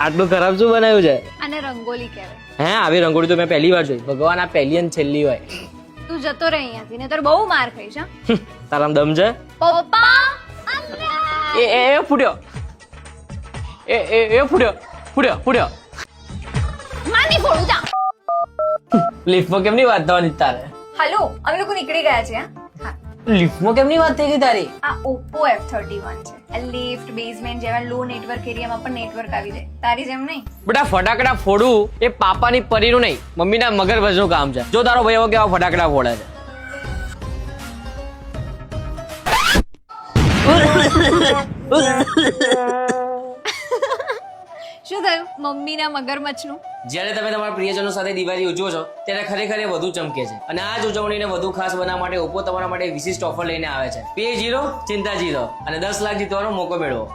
આટલું ખરાબ શું બનાવ્યું છે? અને રંગોલી કહેવાય. હે, આવી રંગોળી તો મેં પહેલી વાર જોઈ. ભગવાન આ પહેલી અને છેલ્લી હોય. તું જતો રહે અહીંયાથી, નહીતર બહુ માર ખાઈશ. હા તારામ દમ છે? પપ્પા એ ફૂટ્યો. એ ફૂટ્યો. માની ફોડું જા. લિફ્ટમાં કેમની વાત થવાની તારે? હલો, અમે લોકો નીકળી ગયા છે. હા લિફ્ટમાં કેમની વાત થઈ ગઈ તારી? આ Oppo F31 છે. આ લિફ્ટ બેઝમેન્ટ જેવા લો નેટવર્ક એરિયામાં પણ નેટવર્ક આવી જાય, તારી જેમ નહીં. બેટા ફટાકડા ફોડું એ પાપાની પરીનું નહીં, મમ્મીના મગરમગજનું કામ છે. જો તારો ભાઈ કેવા ફટાકડા ફોડે છે. શું થયું મમ્મીના મગરમચ્છનું? જ્યારે તમે તમારા પ્રિયજનો સાથે દિવાળી ઉજવો છો ત્યારે ખરેખર એ વધુ ચમકે છે. અને આ જ ઉજવણીને વધુ ખાસ બનાવવા માટે ઓપ્પો તમારા માટે વિશિષ્ટ ઓફર લઈને આવે છે. પે 0 ચિંતા 0 અને 10 લાખ જીતવાનો મોકો મેળવો.